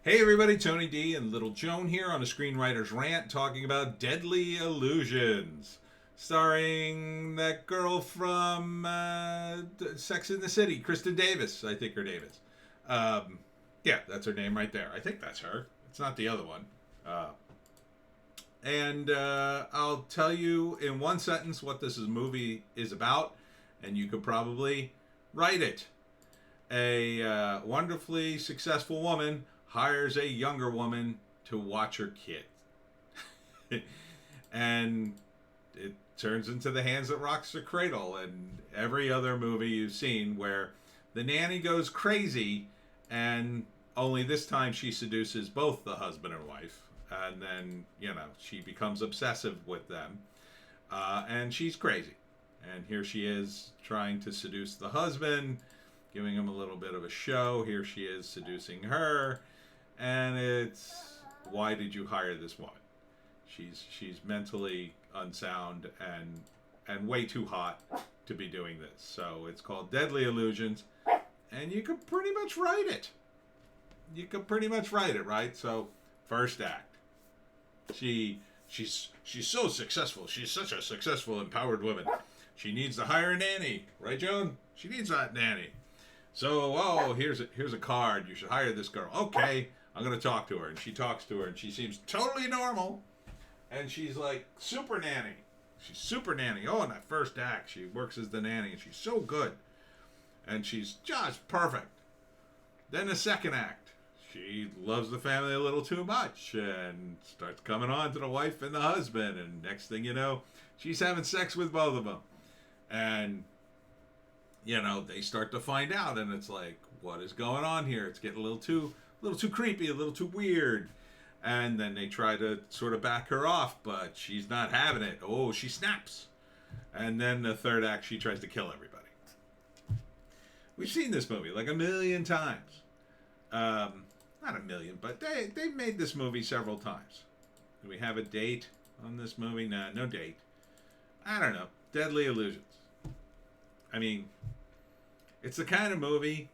Hey everybody, Tony D and Little Joan here on a Screenwriter's Rant talking about Deadly Illusions. Starring that girl from Sex in the City, Kristen Davis, I think her name is. Yeah, that's her name right there. I think that's her. It's not the other one. And I'll tell you in one sentence what this movie is about, and you could probably write it. A wonderfully successful woman hires a younger woman to watch her kid. And it turns into The Hands That Rocks the Cradle and every other movie you've seen where the nanny goes crazy, and only this time she seduces both the husband and wife. And then, she becomes obsessive with them. And she's crazy. And here she is trying to seduce the husband, giving him a little bit of a show. Here she is seducing her. And it's, why did you hire this woman? She's mentally unsound and way too hot to be doing this. So it's called Deadly Illusions, and you could pretty much write it. Right? So first act, she's so successful. She's such a successful, empowered woman. She needs to hire a nanny, right, Joan? She needs that nanny. So, here's a card. You should hire this girl. Okay, I'm going to talk to her. And she talks to her, and she seems totally normal. And she's like, super nanny. She's super nanny. Oh, in that first act, she works as the nanny, and she's so good. And she's just perfect. Then the second act, she loves the family a little too much and starts coming on to the wife and the husband. And next thing you know, she's having sex with both of them. And they start to find out, and it's like, what is going on here? It's getting a little too creepy, a little too weird. And then they try to sort of back her off, but she's not having it. Oh, she snaps. And then the third act, she tries to kill everybody. We've seen this movie like a million times. Not a million, but they've made this movie several times. Do we have a date on this movie? Nah, no date. I don't know. Deadly Illusions. I mean, it's the kind of movie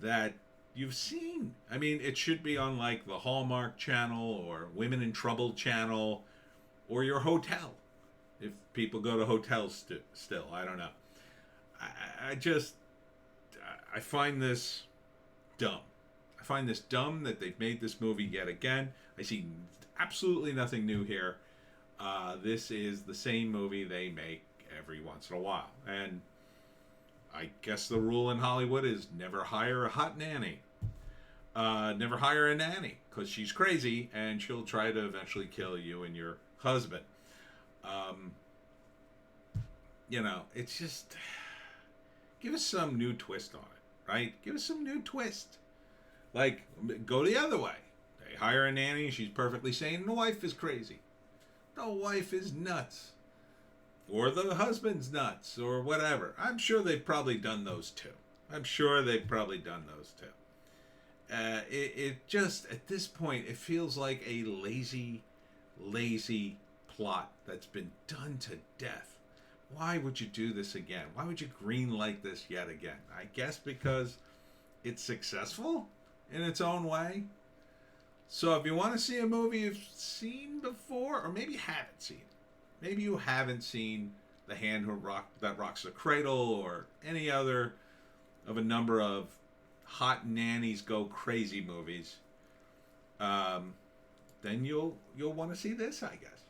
that you've seen. I mean, it should be on like the Hallmark Channel or Women in Trouble Channel or your hotel. If people go to hotels still, I don't know. I find this dumb. I find this dumb that they've made this movie yet again. I see absolutely nothing new here. This is the same movie they make every once in a while. And I guess the rule in Hollywood is never hire a hot nanny. Never hire a nanny, because she's crazy and she'll try to eventually kill you and your husband. It's just, give us some new twist on it, right? Give us some new twist. Like, go the other way. They hire a nanny, she's perfectly sane, and the wife is crazy. The wife is nuts. Or the husband's nuts, or whatever. I'm sure they've probably done those too. It just, at this point, it feels like a lazy plot that's been done to death. Why would you do this again? Why would you greenlight this yet again? I guess because it's successful in its own way. So if you want to see a movie you've seen before, or maybe haven't seen, maybe you haven't seen The Hand That Rocks the Cradle or any other of a number of hot nannies go crazy movies, then you'll want to see this, I guess.